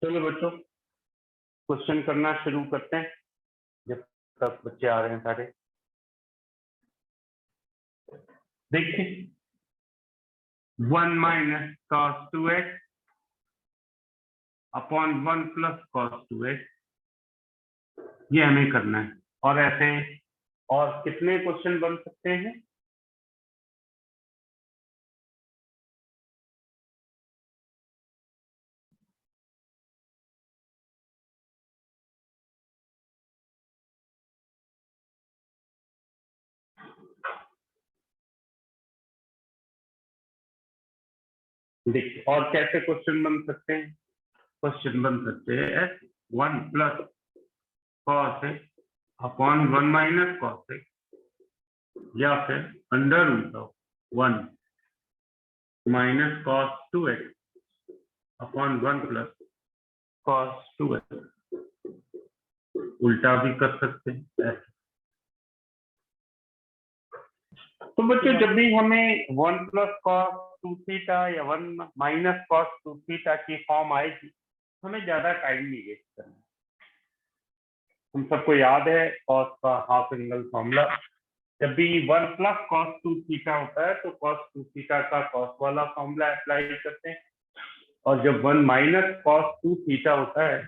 चलो बच्चों, क्वेश्चन करना शुरू करते हैं जब तक बच्चे आ रहे हैं सारे। देखिए, 1 minus cos 2x upon 1 plus cos 2x, ये हमें करना है। और ऐसे और कितने क्वेश्चन बन सकते हैं? देखिए, और कैसे क्वेश्चन बन सकते हैं? क्वेश्चन बन सकते हैं 1 plus cos x upon 1 minus cos x, या फिर under root of 1 minus cos 2x upon 1 plus cos 2x। उल्टा भी कर सकते हैं ऐसे। तो बच्चों, जब भी हमें 1 प्लस cos 2 थीटा या 1 माइनस cos 2 थीटा की फॉर्म आएगी, हमें ज्यादा टाइम नहीं वेस्ट करना। हम सबको याद है cos का हाफ एंगल फॉर्मूला। जब भी 1 प्लस cos 2 थीटा होता है तो cos 2 थीटा का cos वाला फॉर्मूला अप्लाई करते हैं, और जब 1 माइनस cos 2 थीटा होता है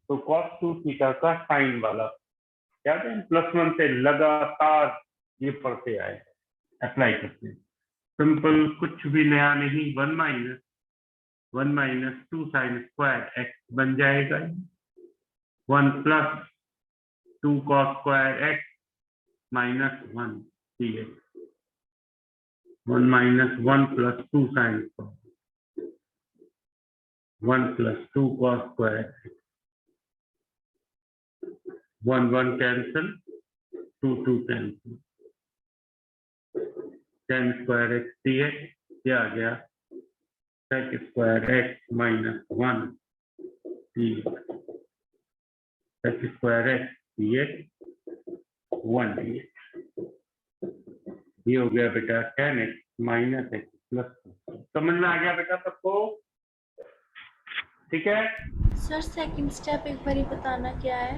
तो cos 2 थीटा का साइन वाला, याद है +1 से लगातार ये पढ़ते आए, अप्लाई करते हैं। सिंपल, कुछ भी नया नहीं। 1 माइनस 2 साइन स्क्वायर एक्स बन जाएगा, 1 plus 2 cos square x minus 1 D x, 1 minus 1 plus 2 sine square 1 plus 2 cos square x, 1 1 cancel, 2 2 cancel, tan square x d x, क्या आ गया sec square x minus 1 D sec square x d x 1 D x. ये हो गया बेटा tan x minus x plus. समझ में आ गया बेटा सबको? ठीक है सर, सेकंड स्टेप एक बार बताना क्या है?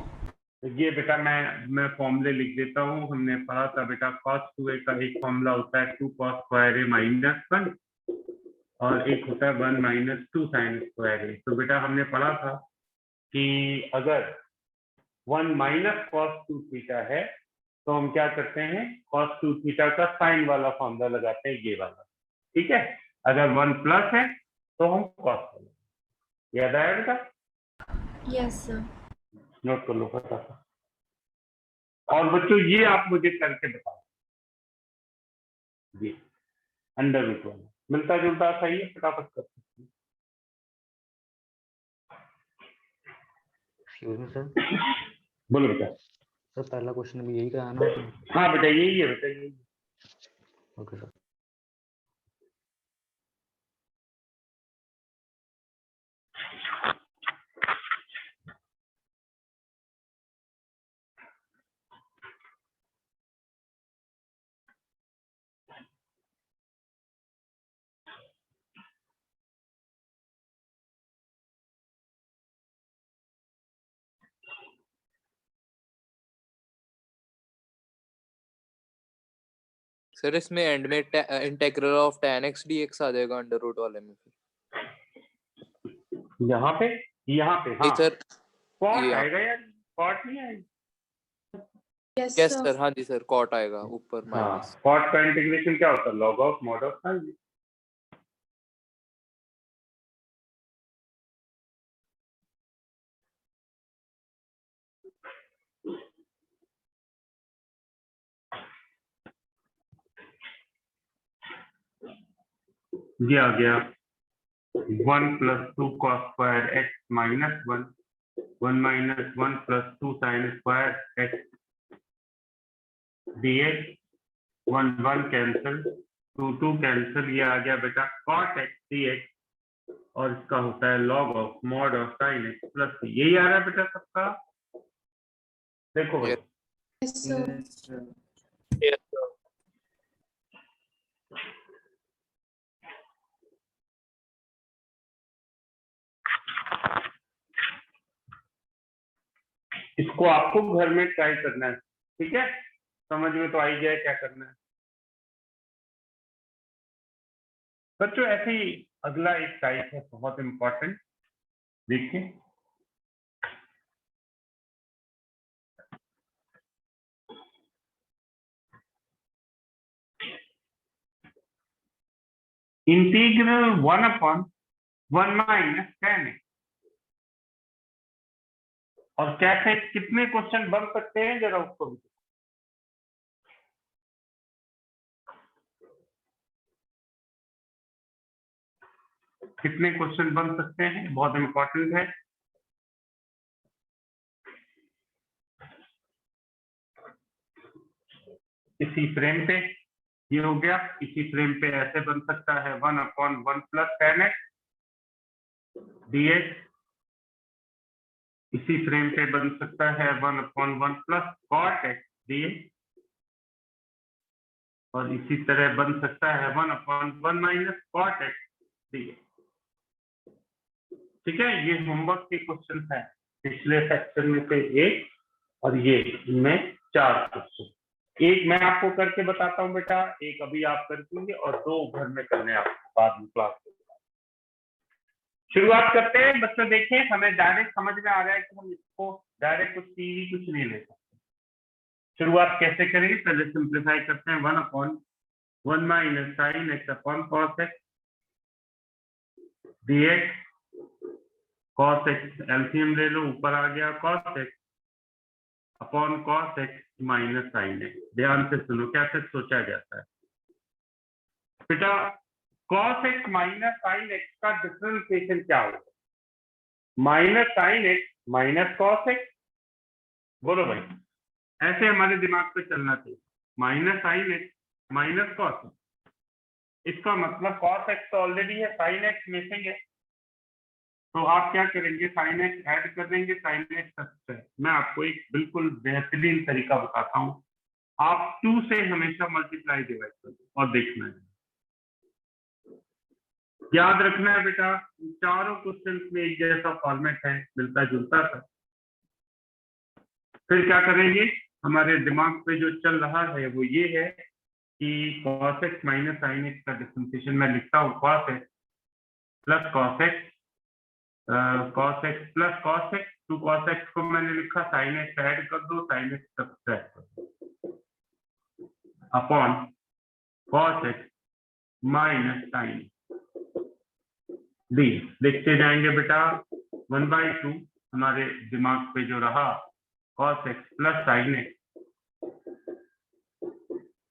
ये बेटा मैं फॉर्मूले लिख देता हूँ। हमने पढ़ा था बेटा cos 2a का एक फॉर्मूला होता है 2 cos स्क्वायर a माइनस 1, और एक होता है 1 माइनस 2 साइन स्क्वायर a। तो बेटा हमने पढ़ा था कि अगर 1 माइनस cos 2 थीटा है तो हम क्या करते हैं, cos 2 थीटा का साइन वाला फॉर्मूला लगाते हैं, ये वाला। ठीक है, अगर 1 प्लस है तो हम cos वाला। याद आया बेटा? Yes sir. नोट कर लो फटाफट। और बच्चों, ये आप मुझे करके बताओ, ये अंडर रूट वाला मिलता जुलता सही है, फटाफट कर सकते सर। बोलो बेटा। सर पहला क्वेश्चन भी यही कराना है? हाँ बेटा, यही है बेटा, यही। Okay sir. सर इसमें एंड में integral of tan x dx आ जाएगा अंडर रूट वाले में। यहाँ पे हाँ सर कॉट ये आएगा यार, कॉट नहीं आएगा। Yes yes sir. सर, हाँ जी सर, कॉट आएगा ऊपर हाँ, माइनस। कॉट का इंटीग्रेशन क्या होता है, log of mod of sign. ये आ गया 1 plus 2 cos square x minus 1, 1 minus 1 plus 2 sign square x d x, 1 1 cancel, 2 2 cancel. ये आ गया बेटा कॉट एक्स डी एक्स, और इसका होता है log of mod of sine x plus. यही आ रहा है बेटा सबका? देखो भाई, यस सर। उसको आपको घर में ट्राई करना है, ठीक है? समझ में तो आ ही गया क्या करना है बच्चों। ऐसे ही अगला एक टाइप है बहुत इंपॉर्टेंट, देखिए इंटीग्रल 1/1 माइनस tan x। और कैसे कितने क्वेश्चन बन सकते हैं जरा उसको भी कितने क्वेश्चन बन सकते हैं, बहुत इंपॉर्टेंट है। इसी फ्रेम पे ये हो गया, इसी फ्रेम पे ऐसे बन सकता है 1/1 प्लस tan x dx। इसी फ्रेम पे बन सकता है 1/1 प्लस cot x dx। और इसी तरह बन सकता है 1/1 माइनस cot x dx। ठीक है, ये होमवर्क के क्वेश्चन है पिछले सेक्शन में से एक, और ये इनमें 4 क्वेश्चन। एक मैं आपको करके बताता हूँ बेटा, एक अभी आप कर देंगे और 2 घर में करने आपको बाद में क्लास में। शुरुआत करते हैं बच्चों। देखें, हमें डायरेक्ट समझ में आ रहा है कि हम इसको डायरेक्ट कुछ टीवी कुछ नहीं ले सकते। शुरुआत कैसे करेंगे, पहले सिंप्लीफाई करते हैं 1/1 minus sine x upon cos x dx। Cos x LCM ले लो, ऊपर आ गया cos x upon cos x minus sine x. ध्यान से सुनो कैसे सोचा जाता है बेटा। Cos x minus sine x का डिफरेंशिएशन क्या होगा? Minus sine x minus cos x. बोलो भाई, ऐसे हमारे दिमाग पे चलना चाहिए। Minus sine x minus cos x, इसका मतलब कॉस एक्स तो ऑलरेडी है, साइन एक्स मिसिंग है, तो आप क्या करेंगे, साइन एक्स ऐड कर देंगे, साइन एक्स। मैं आपको एक बिल्कुल बेहतरीन तरीका बताता हूँ। आप 2 से हमेशा मल्टीप्लाई डिवाइड कर दो और देखना है। याद रखना है बेटा, चारों क्वेश्चन में एक जैसा फॉर्मेट है, मिलता जुलता था। फिर क्या करेंगे, हमारे दिमाग पे जो चल रहा है वो ये है कि cos x minus sine x का डिफरेंशिएशन मैं लिखता हूँ cos x plus cos x, cos x plus cos x। 2 cos x को मैंने लिखा, साइन एक्स ऐड कर दो, साइन एक्स सब्ट्रैक्ट कर दो, upon cos x minus sine d. लिखते जाएंगे बेटा 1/2 हमारे दिमाग पे जो रहा cos x plus sine x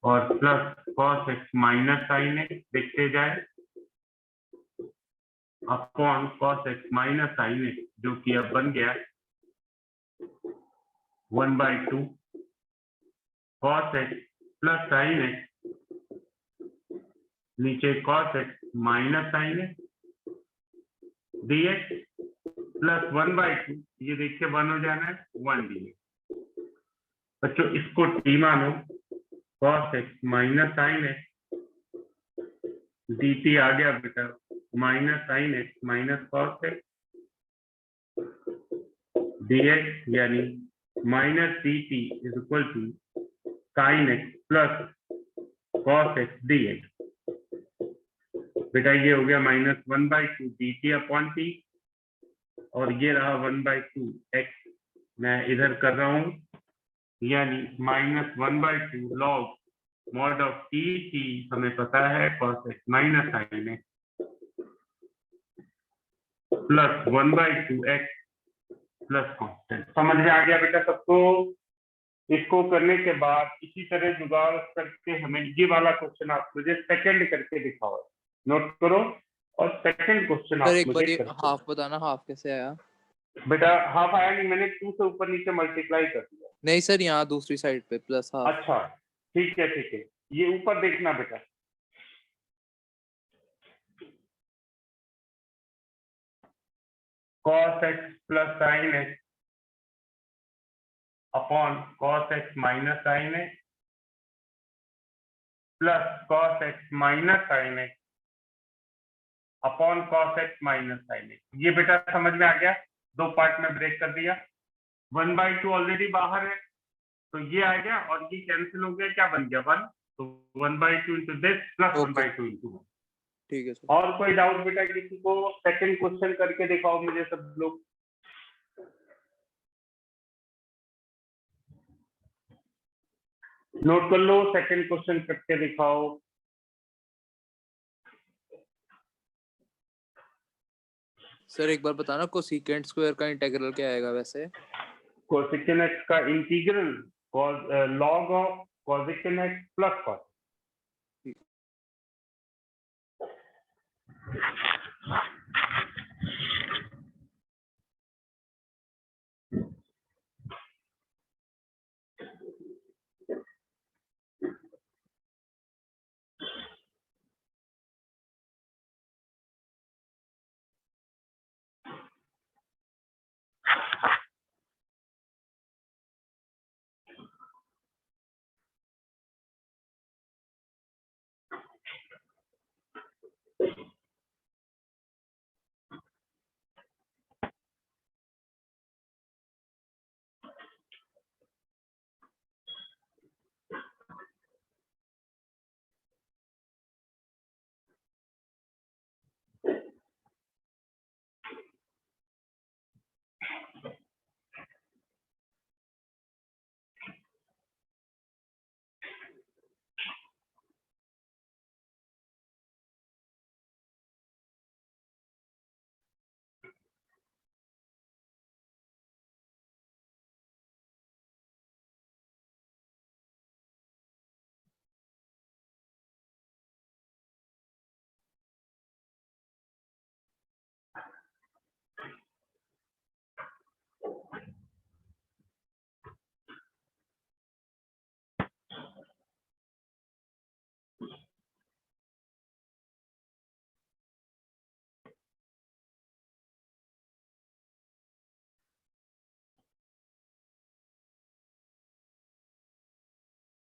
और plus cos x minus sine x, देखते जाए, upon cos x minus sine x, जो कि अब बन गया 1/2 cos x plus sine x, नीचे cos x minus sine x dx plus 1/2, ये देखिए 1 हो जाना है 1 dx। बच्चों इसको t मानो, cos x minus sine x dt आ गया बेटा minus sine x minus cos x dx, यानी minus dt is equal to sine x plus cos x dx। बेटा ये हो गया माइनस 1/2 dt अपॉन t, और ये रहा 1/2 x मैं इधर कर रहा हूं, यानी minus 1/2 log mod of T T हमें पता है cos x minus sine x plus 1/2 x plus constant. समझ में आ गया बेटा सबको? इसको करने के बाद इसी तरह जुगाड़ करके हमें ये वाला क्वेश्चन आप मुझे सेकंड करके दिखाओ, नोट करो, और सेकंड क्वेश्चन सर आप एक बार मुझे ये करके हाफ बताना, हाफ कैसे आया? बेटा हाफ आया नहीं, मैंने 2 से ऊपर नीचे मल्टीप्लाई कर दिया। नहीं सर, यहाँ दूसरी साइड पे प्लस हाफ। अच्छा ठीक है ठीक है, ये ऊपर देखना बेटा, cos x plus sine x upon cos x minus sine x plus cos x minus sine x upon cos x minus sine x। ये बेटा समझ में आ गया, 2 पार्ट में ब्रेक कर दिया। 1/2 ऑलरेडी बाहर है, तो ये आ गया और ये कैंसिल हो गया, क्या बन गया 1, तो 1/2 into this plus Okay. 1/2 into 1। ठीक है सर। और कोई डाउट बेटा किसी को? सेकंड क्वेश्चन करके दिखाओ मुझे सब लोग। नोट कर लो, सेकंड क्वेश्चन करके दिखाओ। सर एक बार बताना कोसेकेंट स्क्वायर का इंटीग्रल क्या आएगा वैसे? कोसेकेंट एक्स का integral log of cosecant x plus cos.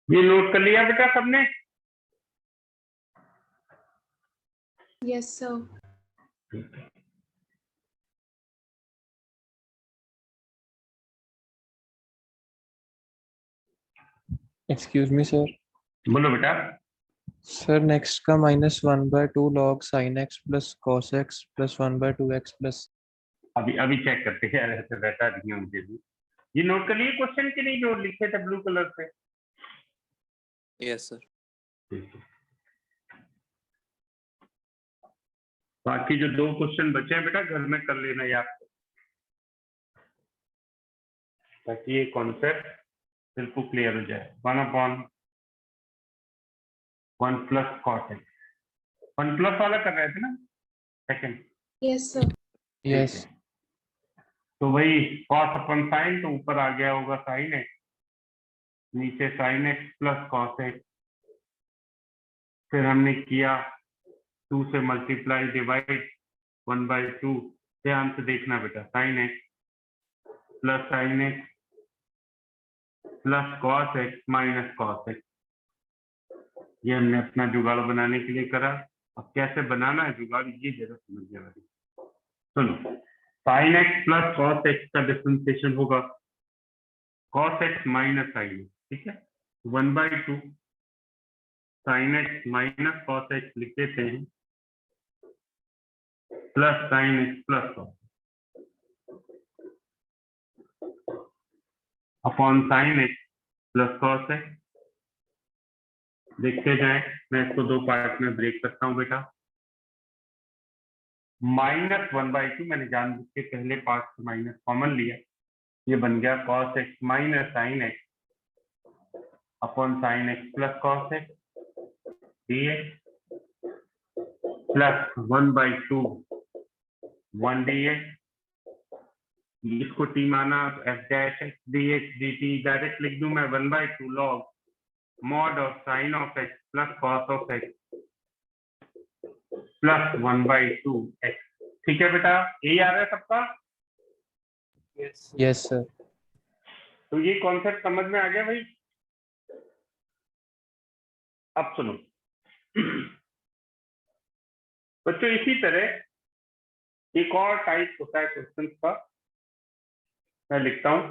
ये नोट कर लिया बेटा सबने? Yes, sir. Excuse me sir. बोलो बेटा। सर नेक्स्ट का -1/2 log sin x plus cos x plus 1/2 x plus. अभी चेक करते हैं यार, ऐसे बैठा नहीं है मुझे भी। ये नोट कर लिए क्वेश्चन के नहीं जो लिखे थे ब्लू कलर से? Yes sir. बाकी जो 2 क्वेश्चन बचे हैं बेटा घर में कर लेना याद, ताकि ये कॉन्सेप्ट बिल्कुल क्लियर हो जाए। 1/1 प्लस कॉस एक्स, 1 प्लस वाला कर रहे थे ना सेकंड? Yes, sir. यस। तो वही कॉस अपन साइन, तो ऊपर आ गया होगा साइन एक्स, नीचे sign x plus cos x, फिर हमने किया 2 से मल्टीप्लाई डिवाइड 1/2। ध्यान से देखना बेटा, sign x plus sine x plus cos x minus cos x, ये हमने अपना जुगाड़ बनाने के लिए करा। अब कैसे बनाना है जुगाड़ ये जरा समझ जाए। सुनो, sign x plus cos x का डिफरेंशिएशन होगा cos x minus sine x, ठीक है? 1/2 sign x minus cos x लिख देते हैं, plus sine x plus cos upon sine x plus cos x. देखते जाए, मैं इसको 2 पार्ट में ब्रेक करता हूं बेटा। -1/2 मैंने जानबूझ के पहले पार्ट से माइनस कॉमन लिया, ये बन गया cos x minus sine x upon sine x plus cos x dx plus 1/2 1 dx, इसको t माना f dash x dx dt direct लिख दूं मैं 1/2 log mod of sine of x plus cos of x plus 1/2 x। ठीक है बेटा, यही आ रहा है सबका? Yes sir. तो ये कॉन्सेप्ट समझ में आ गया भाई? अब सुनो बच्चों, इसी तरह एक और टाइप होता है क्वेश्चन का, मैं लिखता हूं।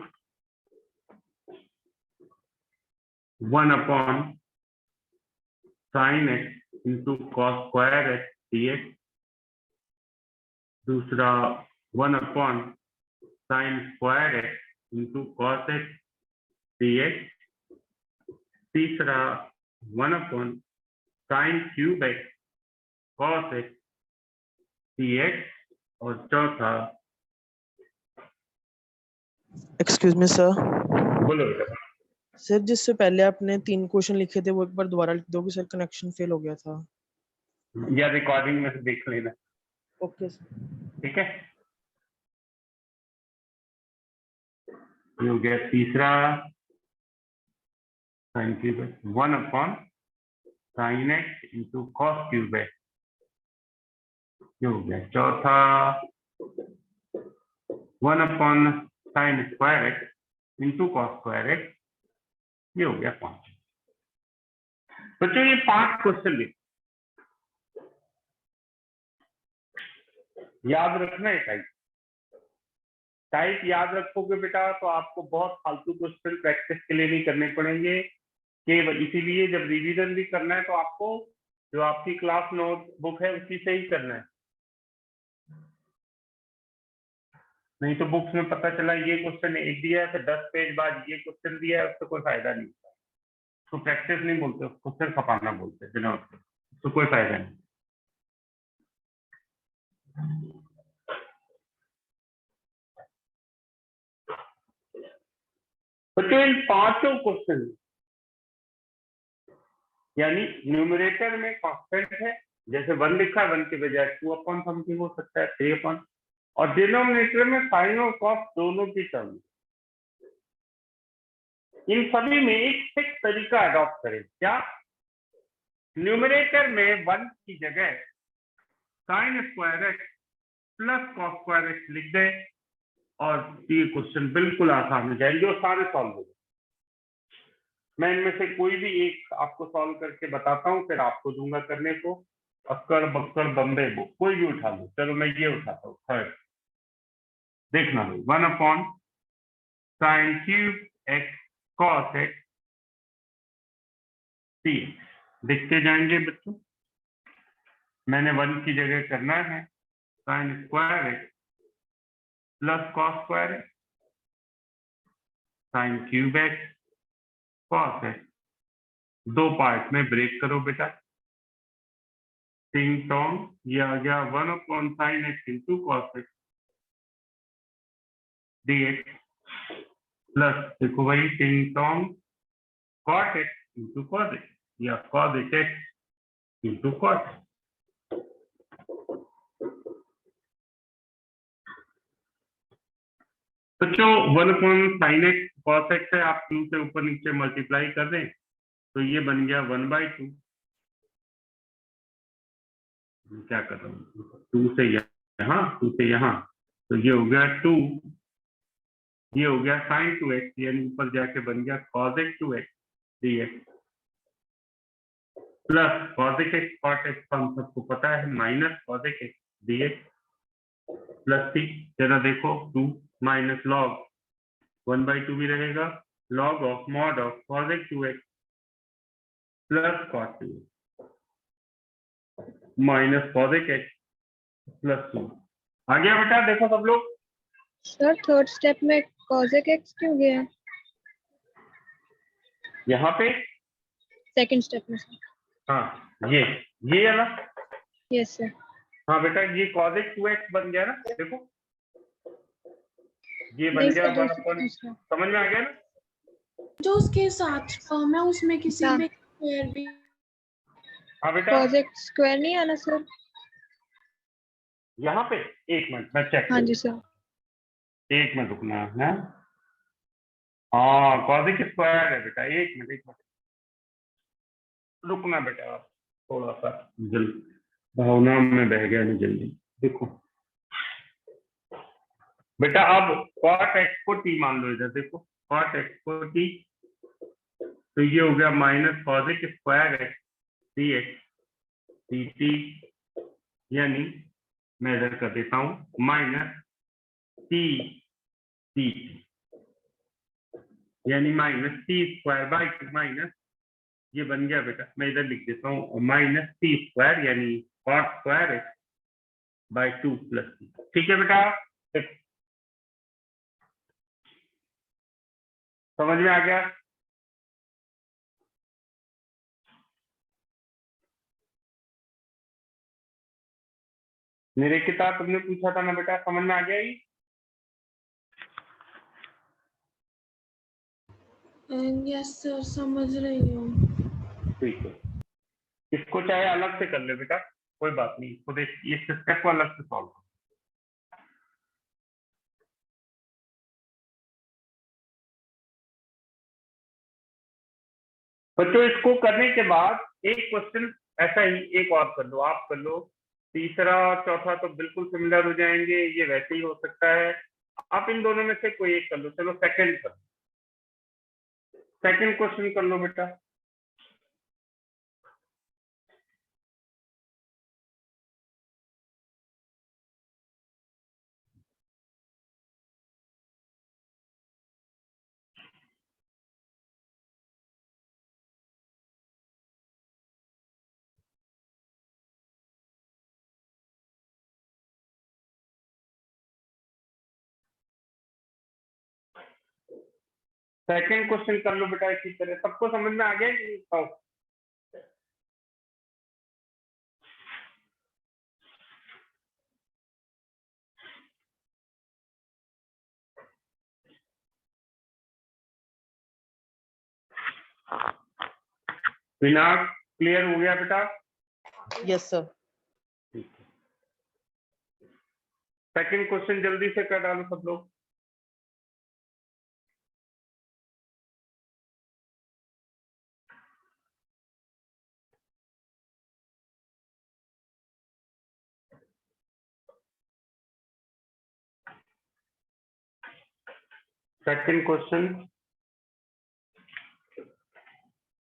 1 upon sine x into cos square x dx, दूसरा 1 upon sign square x into cos x dx, तीसरा 1 upon sine cube x cos x dx, और चौथा, एक्सक्यूज मी सर। बोलो बेटा। सर जिससे पहले आपने 3 क्वेश्चन लिखे थे वो एक बार दोबारा लिख दोगे सर, कनेक्शन फेल हो गया था। या रिकॉर्डिंग में से देख लेना, ओके सर। ठीक है। ये हो गया तीसरा sign cube x, 1 upon sine x into cos cube x, ये हो गया चौथा 1 upon sign square x into cos square x, ये हो गया 5। बच्चों ये 5 क्वेश्चन लिख, याद रखना है टाइप। टाइप याद रखोगे बेटा तो आपको बहुत फालतू क्वेश्चन प्रैक्टिस के लिए नहीं करने पड़ेंगे, केवल इसीलिए जब रिवीजन भी करना है तो आपको जो आपकी क्लास नोट बुक है उसी से ही करना है। नहीं तो बुक्स में पता चला ये क्वेश्चन एक दिया है, फिर 10 पेज बाद ये क्वेश्चन दिया है, उससे कोई फायदा नहीं होता। तो प्रैक्टिस नहीं बोलते, क्वेश्चन खपाना बोलते हैं बिना उसके, तो कोई फायदा नहीं। बच्चों इन 5 क्वेश्चन यानी न्यूमरेटर में कांस्टेंट है, जैसे 1 लिखा है 1 के बजाय 2 अपॉन समथिंग हो सकता है 3 अपॉन, और डिनोमिनेटर में साइन और कॉस दोनों की टर्म। इन सभी में एक फिक्स तरीका अडॉप्ट करें। क्या? न्यूमरेटर में 1 की जगह sign square x plus cos square x लिख दें और ये क्वेश्चन बिल्कुल आसान हो जाएंगे और सारे सॉल्व हो जाएंगे। मैं इनमें से कोई भी एक आपको सॉल्व करके बताता हूँ, फिर आपको दूंगा करने को। अक्कड़ बक्कड़ बम्बे वो कोई भी उठा लो। चलो मैं ये उठाता हूँ, थर्ड देखना भाई, 1 upon sine cube x cos x t लिखते जाएंगे बच्चों। मैंने 1 की जगह करना है sine square x plus cos square x sine cube x cos x, 2 part में ब्रेक करो बेटा। टिंग टोंग, ये आ गया 1 upon sine x into cos x dx plus देखो भाई टिंग टोंग cot x into cos x या कॉस एक्स इंटू कॉट। बच्चों 1 upon sine x cos x है, आप 2 से ऊपर नीचे मल्टीप्लाई कर दें तो ये बन गया 1/2। क्या कर रहा हूँ, 2 से यहाँ 2 से यहाँ, तो ये हो गया 2, ये हो गया साइन 2x, यानी ऊपर जाके बन गया cos x 2x dx plus cos x cot x, हम सबको पता है minus cos x dx plus c, जरा देखो 2 माइनस लॉग 1/2 भी रहेगा, log of mod of cos x 2x plus cot 2x minus cos x plus 2। आ गया बेटा, देखो सब लोग। सर थर्ड स्टेप में cos x क्यों गया? यहाँ पे सेकंड स्टेप में सर। हाँ ये है ना। Yes sir. हाँ बेटा ये cos x 2x बन गया ना, देखो ये बन नहीं गया सर, 1 अपॉन, समझ में आ गया ना। जो उसके साथ फॉर्म है उसमें किसी हाँ। में स्क्वायर भी। हाँ बेटा cos x स्क्वायर नहीं आना सर? यहाँ पे एक मिनट मैं चेक हाँ जी सर। एक मिनट रुकना है। हाँ cos x स्क्वायर है बेटा, एक मिनट रुकना बेटा, थोड़ा सा जल्दी भावना में बह गया नहीं जल्दी। देखो बेटा अब cot x को t मान लो, इधर देखो cot x को t, तो ये हो गया minus cos x square x dx dt, यानी मैं इधर कर देता हूं माइनस t dt, यानी minus t square by 2 minus ये बन गया बेटा, मैं इधर लिख देता हूँ माइनस सी स्क्वायर यानी cot square x by 2 plus c. ठीक है बेटा, समझ में आ गया? निरीक्षिता तुमने पूछा था ना बेटा, समझ में आ गया ये? यस सर, समझ रही हूँ। ठीक है, इसको चाहे अलग से कर ले बेटा, कोई बात नहीं, खुद इस स्टेप को अलग से सॉल्व करो। बच्चों इसको करने के बाद एक क्वेश्चन ऐसा ही एक और कर लो, आप कर लो, तीसरा और चौथा तो बिल्कुल सिमिलर हो जाएंगे, ये वैसे ही हो सकता है, आप इन दोनों में से कोई एक कर लो। चलो सेकंड कर, सेकंड क्वेश्चन कर लो बेटा। सेकंड क्वेश्चन कर लो बेटा इसी तरह। सबको समझ में आ गया कि नहीं? बताओ। विनाश क्लियर हो गया बेटा? Yes sir. ठीक है, सेकंड क्वेश्चन जल्दी से कर डालो सब लोग। सेकंड क्वेश्चन,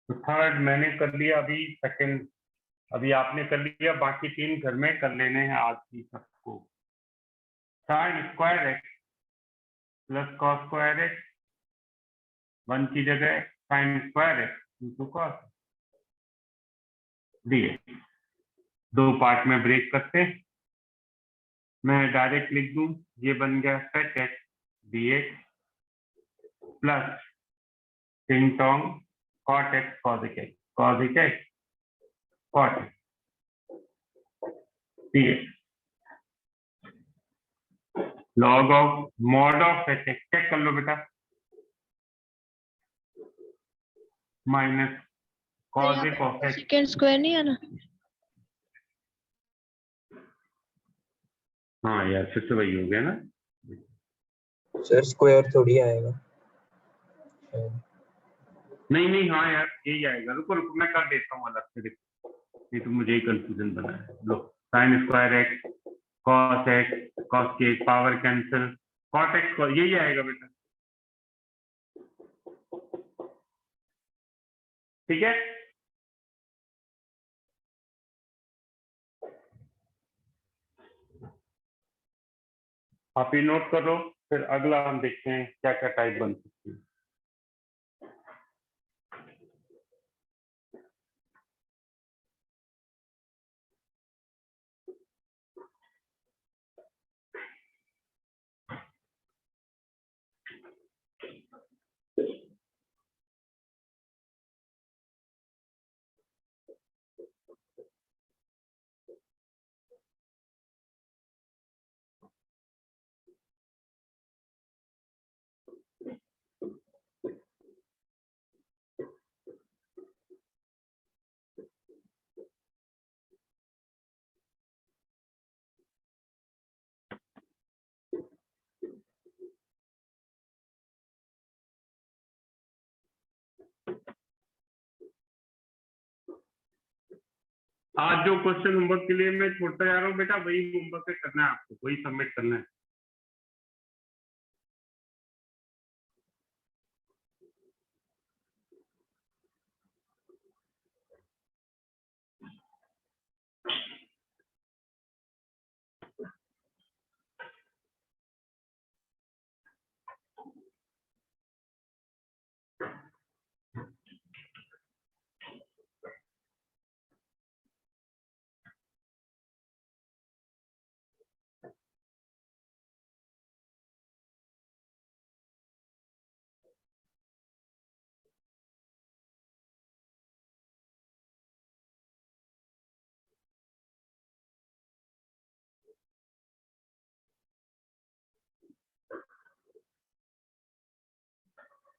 थर्ड मैंने कर लिया, अभी सेकंड अभी आपने कर लिया, बाकी तीन घर में कर लेने हैं आज की सबको। Sign square x plus cos square x, 1 की जगह sign square x into cos दिए, दो पार्ट में ब्रेक करते हैं, मैं डायरेक्ट लिख दूं, ये बन गया sec x d x plus टिंग टोंग cot x cosec x, cosec x cot d x log of mod of h x, check कर लो बेटा, minus cosec of x. Second square नहीं है ना? हाँ यार फिर से वही हो गया ना सर, स्क्वायर थोड़ी आएगा। नहीं नहीं, हाँ यार यही आएगा, रुको रुको मैं कर देता हूँ अलग से, देखो ये तो मुझे ही कंफ्यूजन बना है। लो साइन स्क्वायर एक्स कॉस के पावर कैंसिल कॉट एक्स, यही आएगा बेटा, ठीक है। आप ये नोट करो, फिर अगला हम देखते हैं क्या क्या टाइप बन सकती है। आज जो क्वेश्चन होमवर्क के लिए मैं छोड़ता जा रहा हूँ बेटा, वही होमवर्क करना है आपको, वही सबमिट करना है।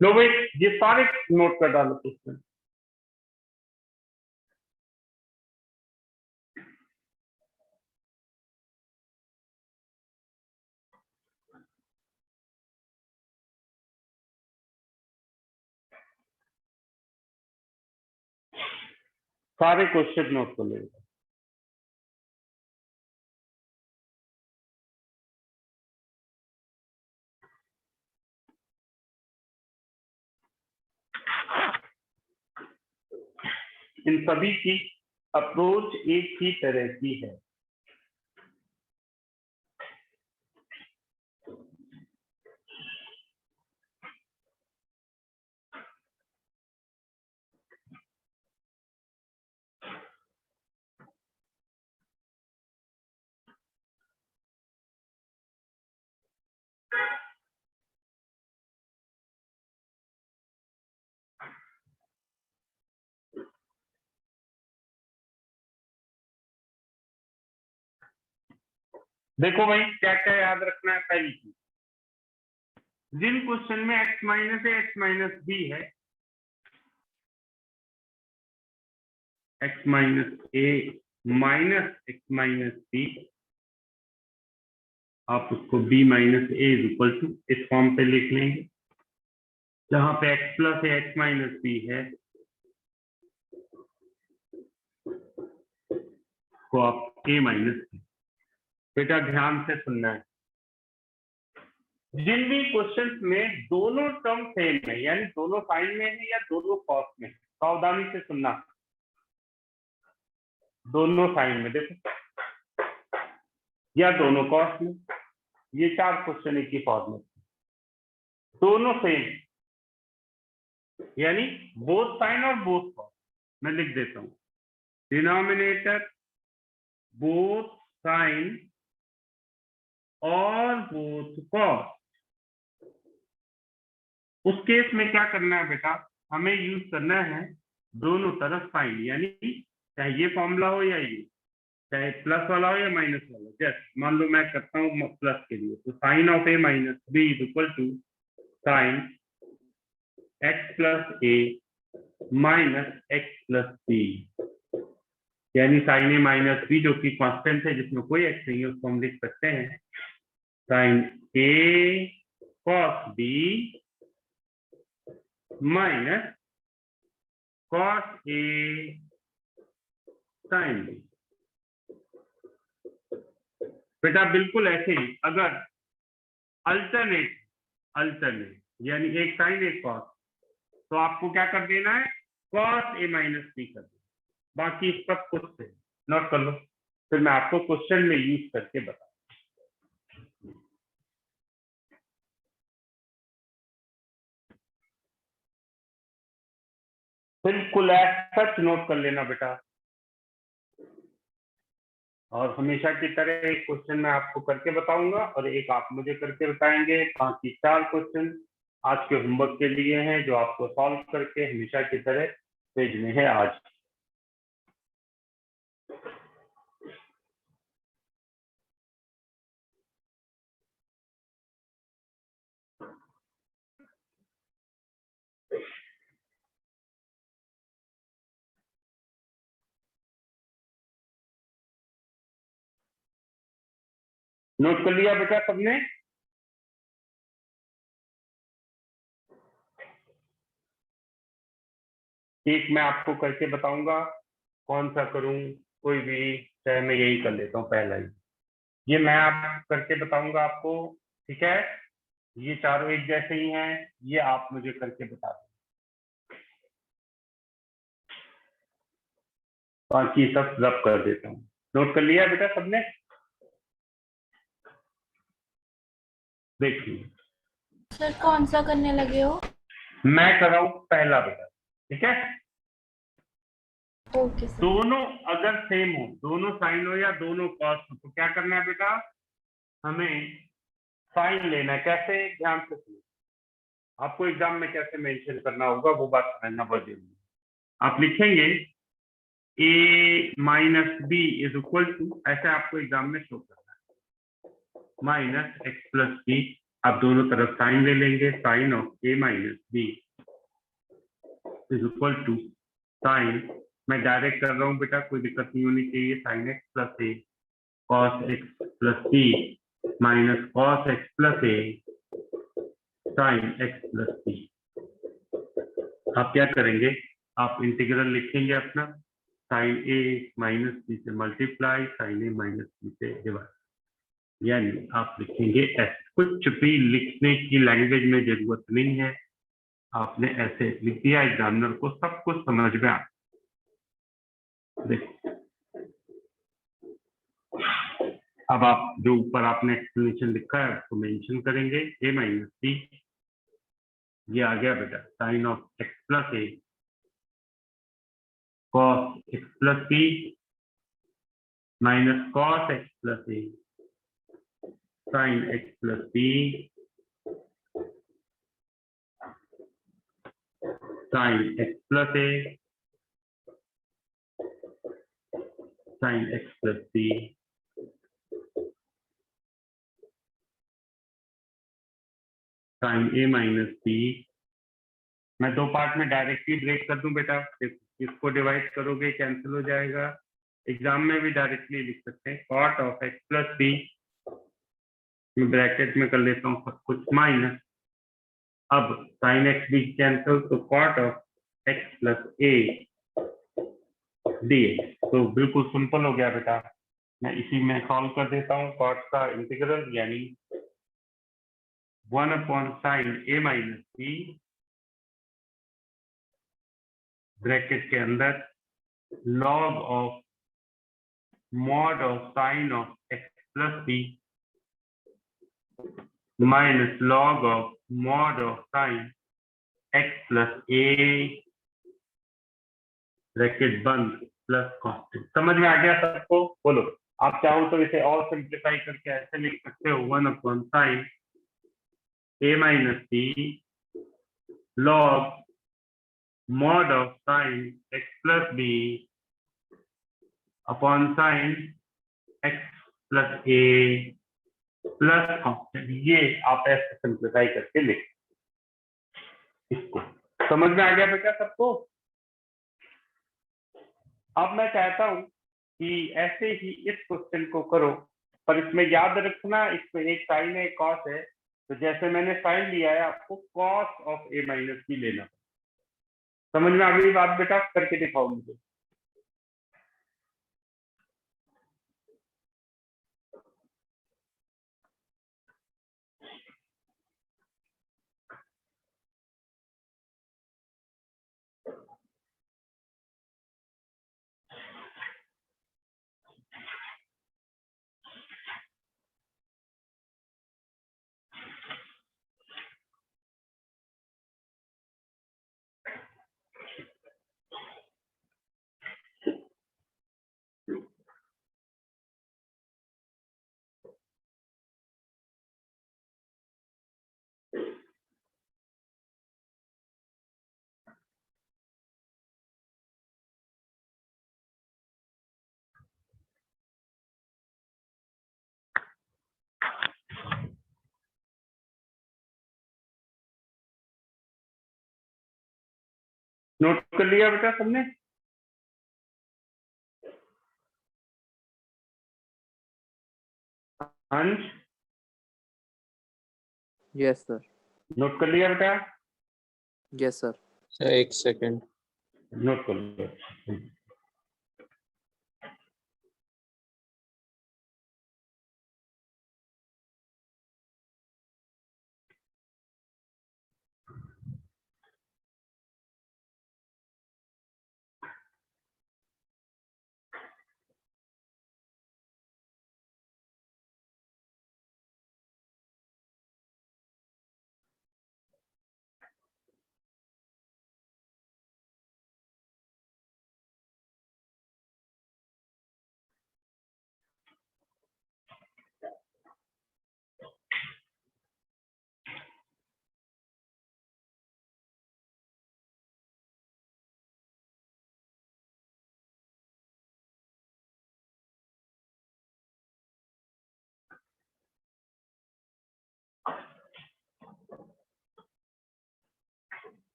लो भाई ये सारे नोट कर डालो क्वेश्चन। सारे क्वेश्चन नोट कर लेगा। इन सभी की अप्रोच एक ही तरह की है। देखो भाई क्या क्या याद रखना है। पहली चीज, जिन क्वेश्चन में x minus a x minus b है, x minus a minus x minus b, आप उसको b minus a is equal to इस फॉर्म पे लिख लेंगे। जहां पे x plus a x minus b है तो आप a माइनस बी। बेटा ध्यान से सुनना है, जिन भी क्वेश्चन में दोनों टर्म सेम है, यानी दोनों साइन में है या दोनों कॉस में, सावधानी से सुनना। दोनों साइन में देखो या दोनों कॉस में, ये 4 क्वेश्चन एक ही फॉर्म में। दोनों सेम यानी बोथ साइन और बोथ कॉस। मैं लिख देता हूं, डिनोमिनेटर बोथ साइन और बोथ कॉस। उस केस में क्या करना है बेटा, हमें यूज करना है दोनों तरफ साइन, यानी चाहे ये फॉर्मूला हो या ये, चाहे प्लस वाला हो या माइनस वाला। जैसे मान लो मैं करता हूँ प्लस के लिए, तो sine of a minus b is equal to sine x plus a minus x plus b, यानी साइन ए माइनस बी जो कि कांस्टेंट है जिसमें कोई एक्स नहीं है, उसको हम लिख सकते हैं sign A cos b minus cos A sine B. बेटा बिल्कुल ऐसे ही अगर अल्टरनेट यानी एक साइन एक कॉस, तो आपको क्या कर देना है, कॉस ए माइनस बी कर देना। बाकी सब कुछ से नोट कर लो, फिर मैं आपको क्वेश्चन में यूज करके बता। बिल्कुल सच नोट कर लेना बेटा। और हमेशा की तरह एक क्वेश्चन मैं आपको करके बताऊंगा और एक आप मुझे करके बताएंगे। बाकी 4 क्वेश्चन आज के होमवर्क के लिए हैं जो आपको सॉल्व करके हमेशा की तरह भेजने हैं आज। नोट कर लिया बेटा सबने? एक मैं आपको करके बताऊंगा, कौन सा करूं, कोई भी, चाहे मैं यही कर लेता हूं पहला ही। ये मैं आप करके बताऊंगा आपको, ठीक है? ये चारों एक जैसे ही हैं, ये आप मुझे करके बता दें। बाकी सब रब कर देता हूँ। नोट कर लिया बेटा सबने? देखिए सर कौन सा करने लगे हो? मैं कर रहा हूँ पहला बेटा, ठीक है? Okay sir. दोनों अगर सेम हो, दोनों साइन हो या दोनों कॉस हो, तो क्या करना है बेटा, हमें साइन लेना है। कैसे? ध्यान से सुनो, आपको एग्जाम में कैसे मेंशन करना होगा वो बात समझना बहुत जरूरी है। आप लिखेंगे a minus b is equal to, ऐसे आपको एग्जाम में शो करना है, माइनस एक्स प्लस बी आप दोनों तरफ साइन ले लेंगे, sine of a minus b is equal to sine, मैं डायरेक्ट कर रहा हूँ बेटा, कोई दिक्कत नहीं होनी चाहिए, sine x plus a cos x plus b minus cos x plus a sine x plus b. आप क्या करेंगे, आप इंटीग्रल लिखेंगे अपना, साइन ए माइनस बी से multiply sine a minus b से डिवाइड, यानी आप लिखेंगे एस। कुछ भी लिखने की लैंग्वेज में जरूरत नहीं है, आपने ऐसे लिख दिया, एग्जामिनर को सब कुछ समझ में आ। देखो अब आप जो ऊपर आपने एक्सप्लेनेशन लिखा है उसको मेंशन करेंगे, ए माइनस बी, ये आ गया बेटा sine of x plus a cos x plus b minus cos x plus a sine x plus b sine x plus a sine x plus b sine a minus b. मैं दो part में directly break कर दूं बेटा, इसको divide करोगे cancel हो जाएगा, एग्जाम में भी डायरेक्टली लिख सकते हैं, cot of x plus b, मैं ब्रैकेट में कर लेता हूँ सब कुछ, माइनस, अब साइन एक्स बी कैंसिल, तो cot of x plus a d x. तो बिल्कुल सिंपल हो गया बेटा, मैं इसी में सॉल्व कर देता हूँ कॉट का इंटीग्रल, यानी 1 upon sine a minus b bracket के अंदर log of mod of sine of x plus b minus log of mod of sine x plus a bracket बंद प्लस कांस्टेंट। समझ में आ गया सबको? बोलो, आप चाहो तो इसे और सिंप्लीफाई करके ऐसे लिख सकते हो, 1 upon sine a minus b log mod of sine x plus b upon sine x plus a plus constant. ये आप ऐसे सिंप्लीफाई करके लिख, इसको समझ में आ गया बेटा सबको? अब मैं चाहता हूं कि ऐसे ही इस क्वेश्चन को करो, पर इसमें याद रखना इसमें एक साइन है एक कॉस है, तो जैसे मैंने साइन लिया है आपको cos of a minus b लेना। समझ में आ गई बात बेटा? करके दिखाओ मुझे। नोट कर लिया बेटा सबने? अंश यस सर। नोट कर लिया बेटा? Yes sir. सर एक सेकंड। नोट कर लो।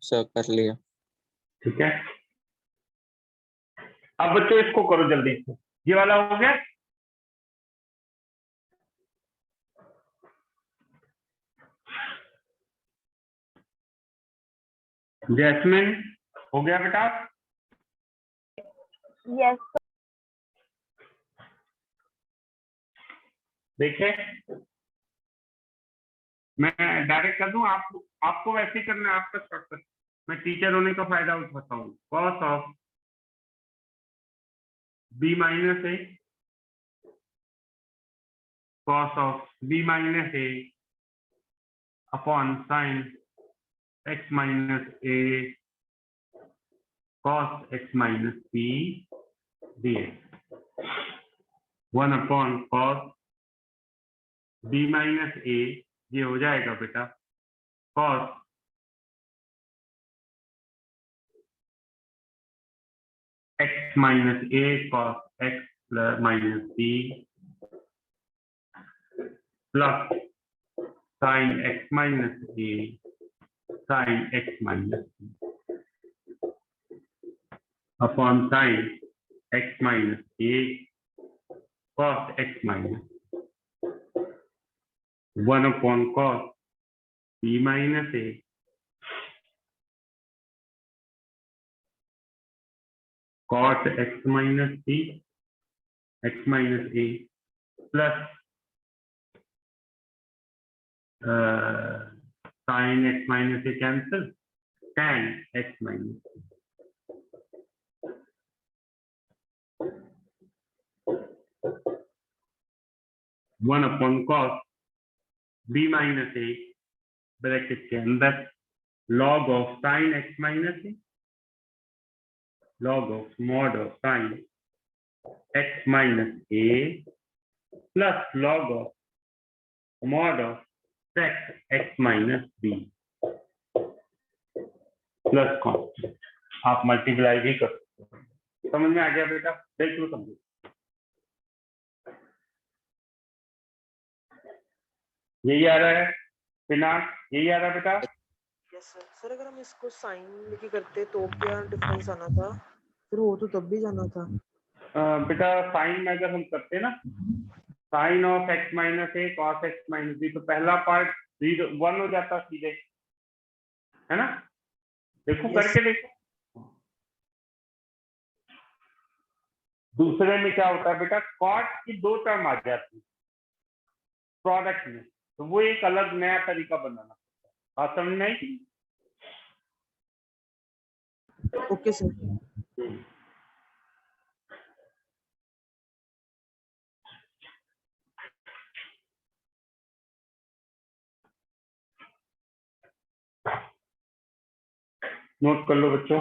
सर कर लिया। ठीक है, अब बच्चों इसको करो जल्दी से, ये वाला हो गया। जैस्मिन हो गया बेटा? यस देखिए मैं डायरेक्ट कर दूं, आपको वैसे ही करना है, आपका शॉर्टकट। मैं टीचर होने का फायदा उठाता हूँ। Cos of b minus a, cos of b minus a upon sine x minus a cos x minus b dx, 1 upon cos b minus a, ये हो जाएगा बेटा cos x minus a cos x plus minus b plus sine x minus a sine x minus b upon sine x minus a cos x minus 1 upon cos b minus a cos x minus b x minus a plus sin x minus a cancel, tan x minus a. One upon cos b minus a bracket के अंदर log of sin x minus a, log of mod of sin x minus a plus log of mod of sec x minus b plus constant. आप multiply भी कर सकते हो। समझ में आ गया बेटा? देख लो समझो। यही आ रहा है पिनाक, यही आ रहा है बेटा? Yes sir. सर अगर हम इसको साइन लेके करते तो क्या डिफरेंस आना था? फिर वो तो तब भी जाना था। बेटा साइन में अगर हम करते ना, sine of x minus a cos x minus b, तो पहला पार्ट 1 हो जाता सीधे, है ना? देखो करके देखो। दूसरे में क्या होता है बेटा, कॉट की 2 टर्म आ जाती है प्रोडक्ट में, तो वो एक अलग नया तरीका बनाना पड़ता है। आप समझ में आई? Okay sir. नोट कर लो बच्चों।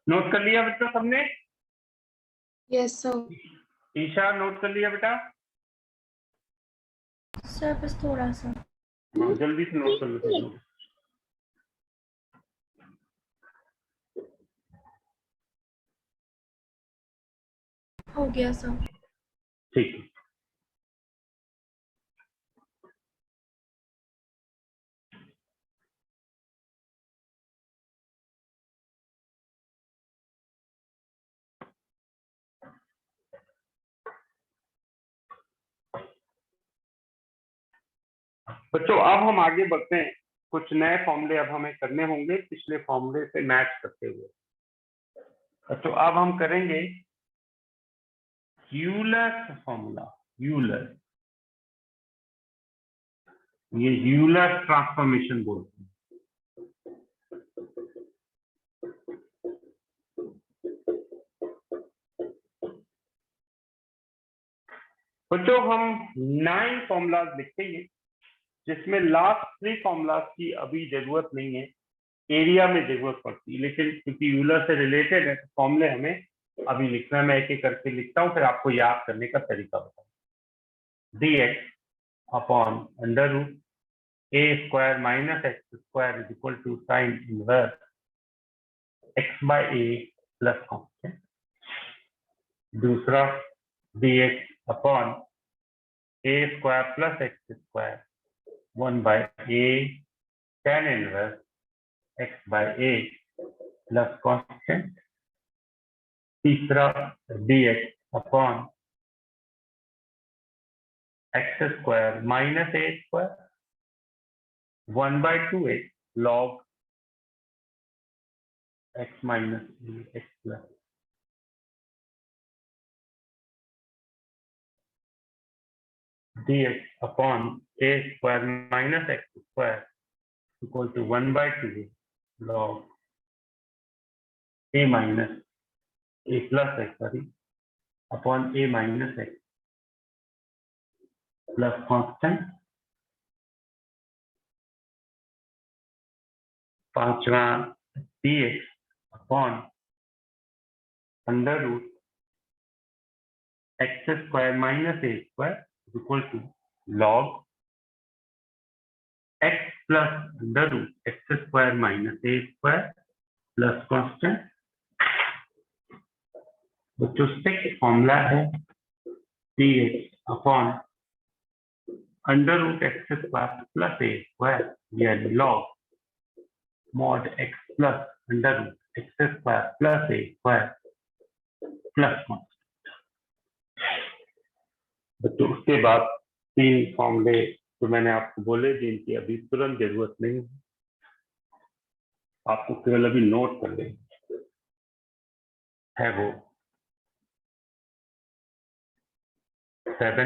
नोट कर लिया बच्चों सबने? Yes sir. ईशा नोट कर लिया बेटा? सर बस थोड़ा सा। जल्दी से नोट कर लो सब लोग। हो गया सर। ठीक है। बच्चों अब हम आगे बढ़ते हैं। कुछ नए फॉर्मूले अब हमें करने होंगे पिछले फॉर्मूले से मैच करते हुए। बच्चों अब हम करेंगे यूलर फॉर्मूला। यूलर, ये यूलर ट्रांसफॉर्मेशन बोलते हैं। बच्चों हम 9 फॉर्मूलाज लिखेंगे जिसमें लास्ट 3 फॉर्मूलाज की अभी जरूरत नहीं है, एरिया में जरूरत पड़ती है, लेकिन क्योंकि यूलर से रिलेटेड है तो फॉर्मूले हमें अभी लिखना है। मैं एक एक करके लिखता हूँ, फिर आपको याद करने का तरीका बताऊँ। dx upon under root a square minus x square is equal to sine inverse x by a plus constant. दूसरा dx upon a square plus x square 1 by a tan inverse x by a plus constant. तीसरा dx upon x square minus a square 1 by 2x log x minus x plus. dx upon a square minus x square equal to 1 by 2 log a minus a plus x sorry upon a minus x plus constant. पांचवा dx upon under root x square minus a square equal to log x plus under root x square minus a square plus constant. जो six formula है dx upon under root x square plus a square यानी log mod x plus under root x square plus a square plus constant. तो उसके बाद 3 फॉर्मूले तो मैंने आपको बोले जिनकी अभी तुरंत जरूरत नहीं है, आपको केवल अभी नोट कर लेना है। वो 7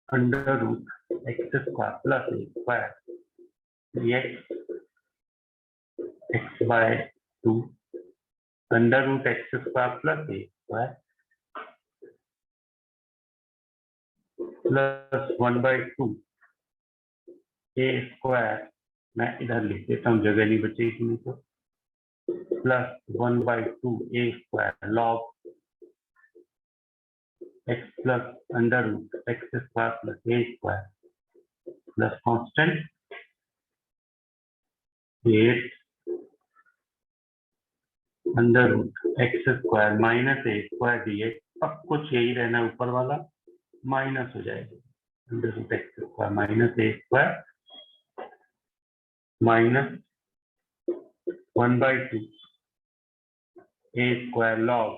under root x square plus a square x by 2 under root x square plus a square plus 1 by 2 a square, मैं इधर लिख देता हूँ जगह नहीं बचेगी नहीं तो, plus 1 by 2 a square log x plus under root x square plus a square plus constant 8 under root x square minus a square dx। सब कुछ यही रहना, ऊपर वाला माइनस हो जाएगा, under root x square minus a square minus 1 by 2 a square log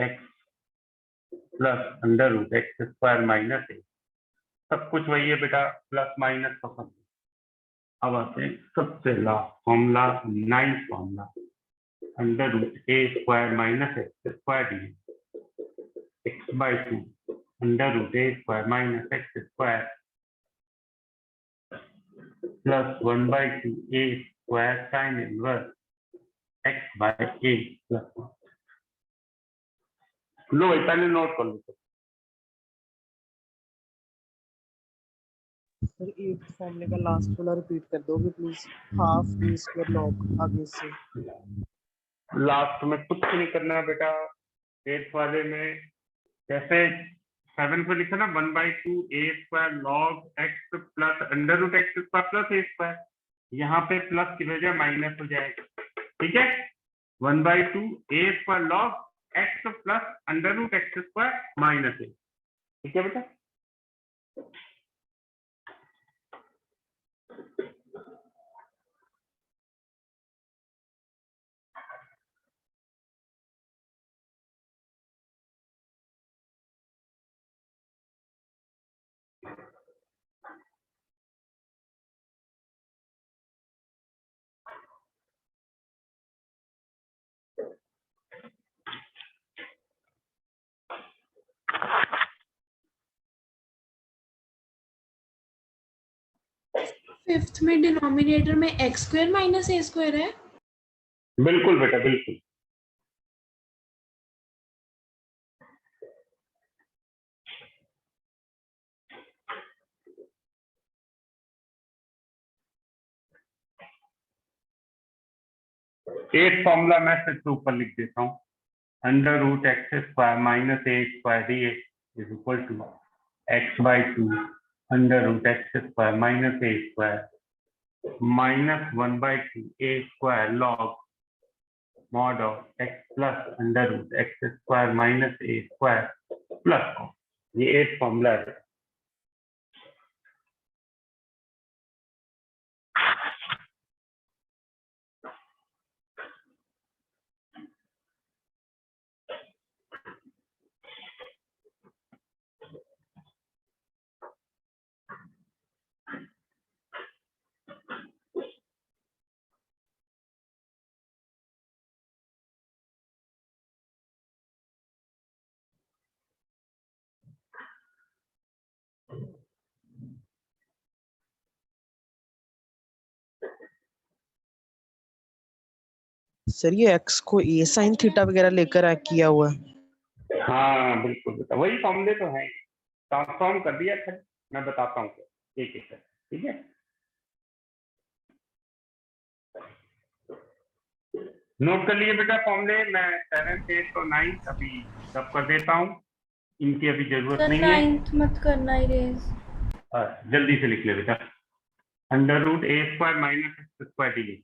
x plus under root x square minus a। सब कुछ वही है बेटा, प्लस माइनस पसंद। अब आते हैं सबसे last formula, 9th formula, under root a square minus x square d x by 2 under root a square minus x square plus 1 by 2 a square sine inverse x by a plus. लो पहले note कर लो। Sir 8th फॉर्मूले का last वाला repeat कर दोगे please? Half a square log आगे से। लास्ट में कुछ नहीं करना बेटा। 8th वाले में जैसे 7 को लिखा ना 1 by 2 a square log x plus under root x square plus a square, यहाँ पे प्लस की वजह माइनस हो जाएगा। ठीक है, 1 by 2 a square log x plus under root x square minus a। ठीक है बेटा, फिफ्थ में डिनोमिनेटर में x square minus a square है। बिल्कुल बेटा बिल्कुल। 8 फॉर्मूला मैं फिर से ऊपर लिख देता हूँ, under root x square minus a square d is equal to x/2 under root x square minus a square minus 1/2 a square log mod of x plus under root x square minus a square plus, ये 8 formula है। Sir ये x को ए sine theta वगैरह लेकर किया हुआ है। हाँ बिल्कुल बेटा, वही फॉर्मूले तो है, ट्रांसफॉर्म कर दिया था, मैं बताता हूँ एक एक, ठीक है। नोट कर लिए बेटा फॉर्मूले, मैं 7th 8th और 9th अभी सब कर देता हूँ, इनकी अभी जरूरत नहीं है। 9th मत करना इरेज, जल्दी से लिख ले बेटा, under root a square minus x square d.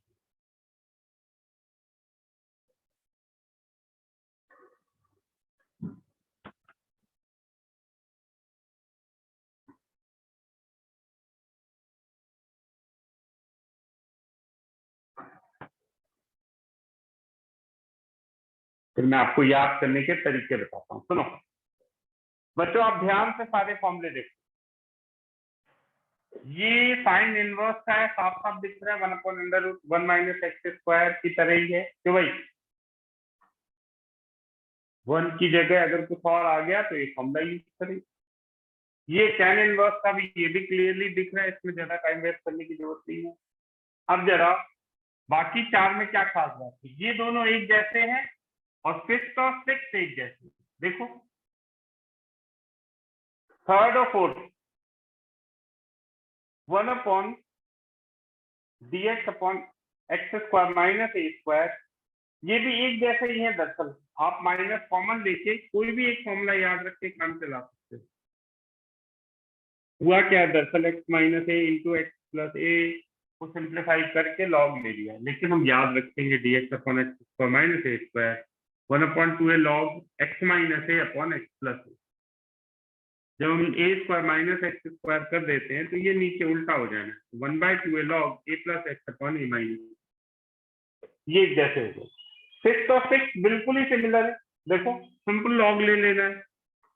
फिर मैं आपको याद करने के तरीके बताता हूँ। सुनो बच्चों, आप ध्यान से सारे फॉर्मूले देखो, ये साइन इनवर्स का है, साफ साफ दिख रहा है, 1/√1 माइनस एक्स स्क्वायर की तरह ही है, क्यों भाई? 1 की जगह अगर कुछ और आ गया तो ये फॉर्मूला यूज करें। ये tan इनवर्स का भी, ये भी क्लियरली दिख रहा है, इसमें ज्यादा टाइम वेस्ट करने की जरूरत नहीं है। अब जरा बाकी 4 में क्या खास बात है, ये दोनों एक जैसे हैं और 5th और 6th एक जैसे, देखो 3rd और 4th 1/dx/x² minus a square, ये भी एक जैसे ही है। दरअसल आप माइनस कॉमन लेके कोई भी एक फॉर्मूला याद रख के काम चला सकते हो। हुआ क्या, दरअसल x माइनस ए इंटू एक्स प्लस ए को सिंप्लीफाई करके लॉग ले लिया, लेकिन हम याद रखेंगे dx/x² minus a square 1/2 log x minus a upon x plus ए। जब हम ए स्क्वायर माइनस एक्स स्क्वायर कर देते हैं तो ये नीचे उल्टा हो जाना, 1/2 लॉग ए प्लस एक्स अपॉन ए माइनस, ये एक जैसे हो गए। 6th और 6th बिल्कुल ही सिमिलर है, देखो सिंपल लॉग ले लेना है,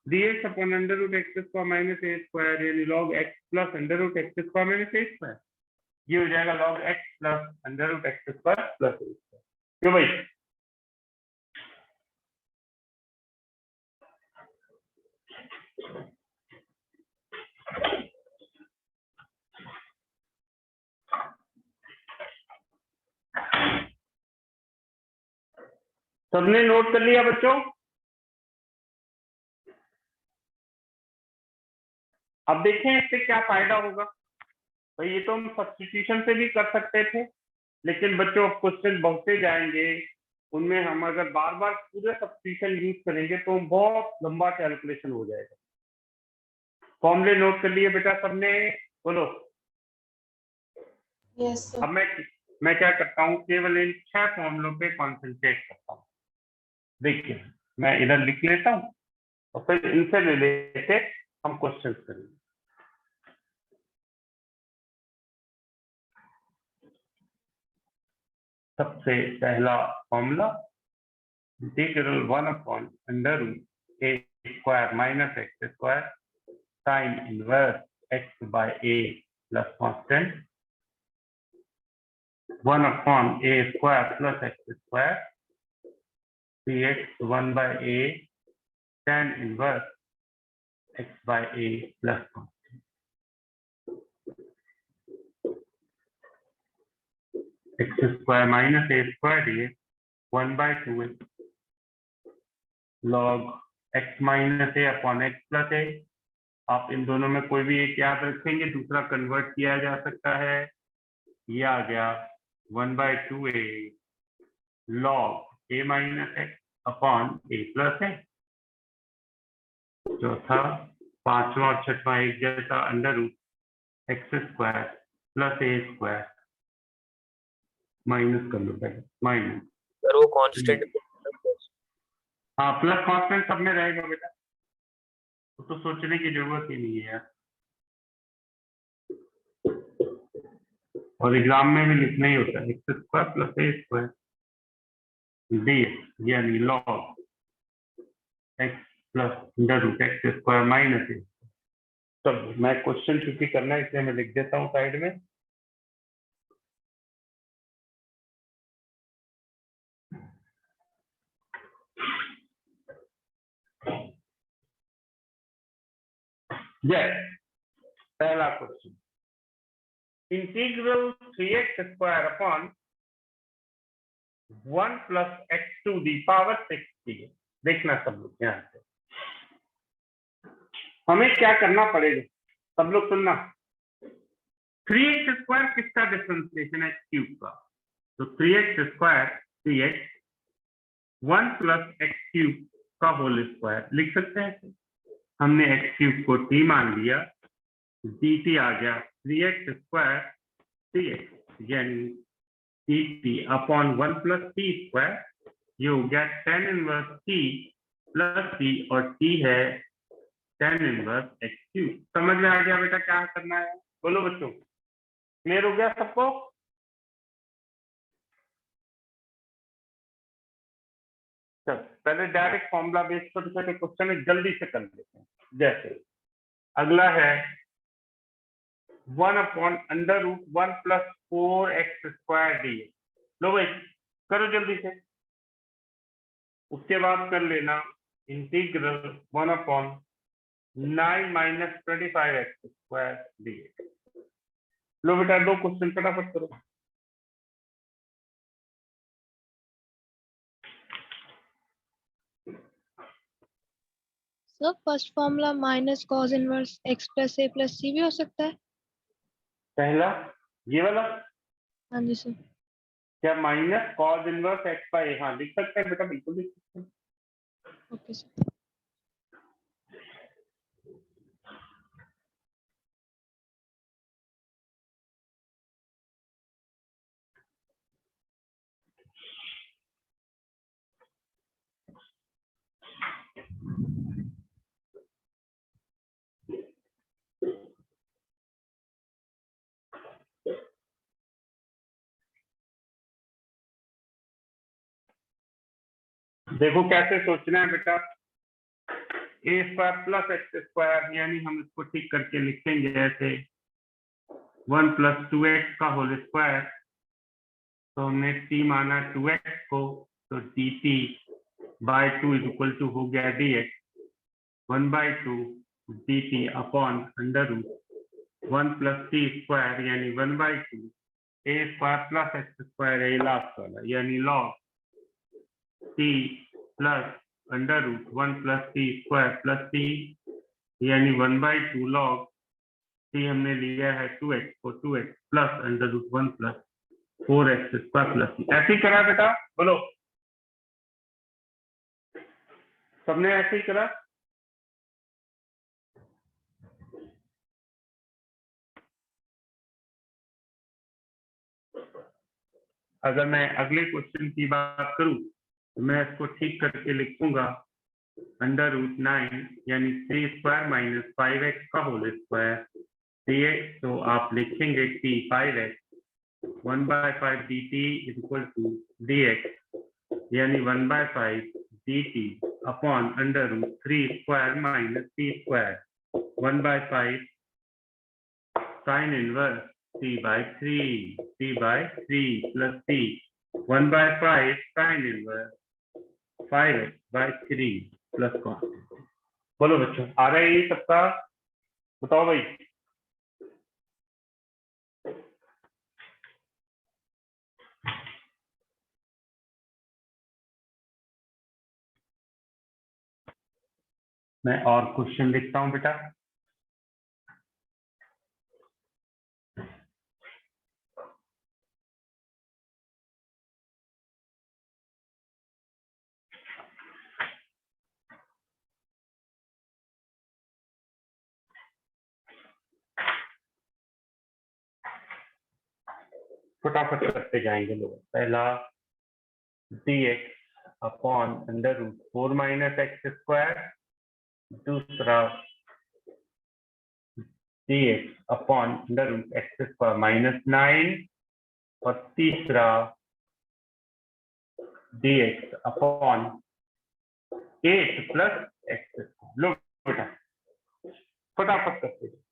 dx/√x² माइनस ए स्क्वायर यानी log x plus √x² minus a square, ये हो जाएगा log x plus √x² plus a square, क्यों भाई? सबने नोट कर लिया बच्चों? अब देखें इससे क्या फायदा होगा। भाई ये तो हम सब्स्टिट्यूशन से भी कर सकते थे, लेकिन बच्चों अब क्वेश्चन बढ़ते जाएंगे, उनमें हम अगर बार बार पूरे सब्स्टिट्यूशन यूज करेंगे तो बहुत लंबा कैलकुलेशन हो जाएगा। फॉर्मूले नोट कर लिए बेटा सबने? बोलो। Yes sir. अब मैं क्या करता हूँ, केवल इन 6 फॉर्मूलों पे कॉन्सेंट्रेट करता हूँ। देखिए मैं इधर लिख लेता हूँ और फिर इनसे रिलेटेड हम क्वेश्चन करेंगे। सबसे पहला formula, integral 1/√a² minus x square sine inverse x/a plus constant 1/a² plus x square dx 1/a tan inverse x/a plus constant x² minus a square dx 1/2 log x minus a upon x plus a. आप इन दोनों में कोई भी एक याद रखेंगे, दूसरा कन्वर्ट किया जा सकता है। ये आ गया 1/2a log a minus x upon a plus x. चौथा, पांचवा और छठवां एक जैसा, under root x square plus a square minus कर लो पहले, माइनस। सर वो कांस्टेंट हाँ, प्लस कांस्टेंट सब में रहेगा बेटा, तो सोचने की जरूरत ही नहीं है यार, और एग्जाम में भी लिखना ही होता है, x square plus a square d, यानी log x plus under root x square minus a. चलो मैं क्वेश्चन चूंकि करना है इसलिए मैं लिख देता हूँ साइड में। यस, पहला question, integral 3x square upon 1 plus x to the power 6 देखना सब लोग ध्यान से, हमें क्या करना पड़ेगा, सब लोग सुनना। 3x स्क्वायर किसका डिफरेंशिएशन है, क्यूब का, तो 3x square 3x 1 plus x cube का होल स्क्वायर लिख सकते हैं। हमने एक्स क्यूब को t मान लिया, dt आ गया 3x स्क्वायर 3x यानी dt upon 1 plus t square, ये हो गया tan inverse t plus t, और t है tan इनवर्स एक्स क्यूब। समझ में आ गया बेटा क्या करना है, बोलो बच्चों, क्लियर हो गया सबको? चल पहले डायरेक्ट फॉर्मूला बेस्ड छोटे छोटे क्वेश्चन जल्दी से कर लेते हैं। जैसे अगला है 1 upon under root 1 plus 4x square d, लो भाई करो जल्दी से। उसके बाद कर लेना integral 1 upon 9 minus 25x square d. लो बेटा दो क्वेश्चन फटाफट करो। Sir first formula minus cos inverse x plus a plus c भी हो सकता है? पहला ये वाला, हाँ जी सर। क्या minus cos inverse x by a, हाँ लिख सकते हैं बेटा, बिल्कुल लिख सकते हैं। Okay sir. देखो कैसे सोचना है बेटा, ए स्क्वायर प्लस एक्स स्क्वायर, यानी हम इसको ठीक करके लिखेंगे ऐसे 1 प्लस 2x का होल स्क्वायर, तो हमने t माना 2x को, तो dt by 2 is equal to हो गया dx 1/2 dt upon under root 1 plus t square यानी 1/2 a square plus x square है लास्ट वाला, यानी log t plus under root 1 plus t square plus t यानी 1/2 लॉग t हमने लिया है 2x को 2x plus under root 1 plus 4x square plus t। ऐसे ही करा बेटा, बोलो सबने ऐसे ही करा? अगर मैं अगले क्वेश्चन की बात करूं तो मैं इसको ठीक करके लिखूंगा अंडर रूट 9 यानी 3 स्क्वायर माइनस 5x का होल स्क्वायर dx, तो आप लिखेंगे t 5x 1/5 dt is equal to dx यानी 1/5 dt upon under root 3 square minus t square 1/5 sine inverse t by 3 plus t 1/5 sin inverse 5x by 3 plus constant। बोलो बच्चों आ रहा है ये सबका, बताओ भाई। मैं और क्वेश्चन लिखता हूं बेटा। फटाफट करते जाएंगे लोग। पहला dx upon under root 4 minus x square, दूसरा dx upon under root x square minus 9, और तीसरा dx upon 8 plus x square. लो बेटा फटाफट करते जाओ।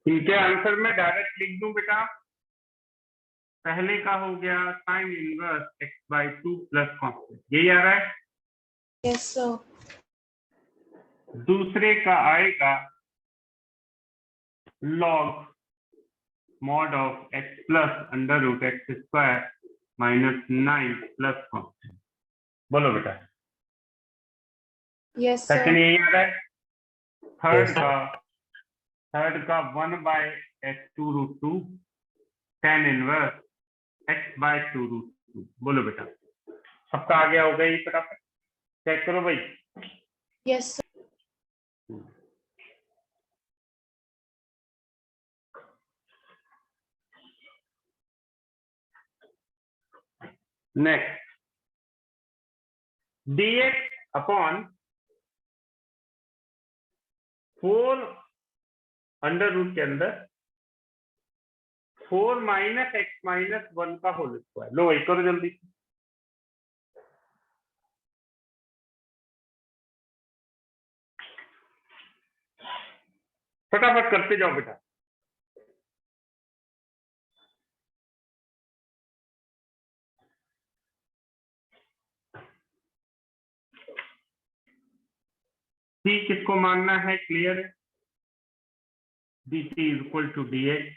इनके आंसर में डायरेक्ट लिख दूं बेटा। पहले का हो गया sine inverse x by 2 plus constant, यही आ रहा है। Yes sir. दूसरे का आएगा log mod of x plus under root x square minus 9 plus constant. बोलो बेटा। Yes second sir. यही आ रहा है। Third Yes, sir. का 1 by x 2 root 2 tan inverse x by 2 root 2। बोलो बेटा सबका आ गया होगा ये, फटाफट चेक करो भाई। Yes sir. Next dx upon 4 under root के अंदर 4 माइनस एक्स माइनस 1 का होल स्क्वायर। लो वही करो जल्दी। फटाफट करते जाओ बेटा। c किसको मानना है, क्लियर है। dt is equal to dx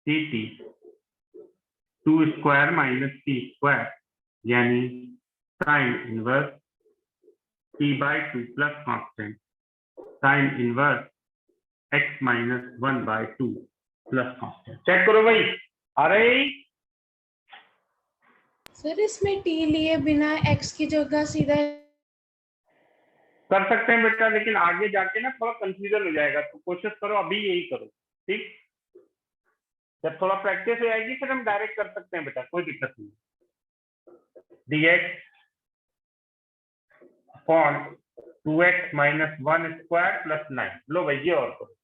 dt 2 square minus t square, यानी sine inverse t by 2 plus constant sine inverse x minus 1 by 2 plus constant. Check करो भाई आ रही। सर इसमें t लिए बिना x की जगह सीधा कर सकते हैं बेटा, लेकिन आगे जाके ना थोड़ा कंफ्यूजन हो जाएगा, तो कोशिश करो अभी यही करो, ठीक। जब थोड़ा प्रैक्टिस हो जाएगी फिर हम डायरेक्ट कर सकते हैं बेटा, कोई दिक्कत नहीं। dx upon 2x minus 1 square plus 9। लो भाई ये और करो।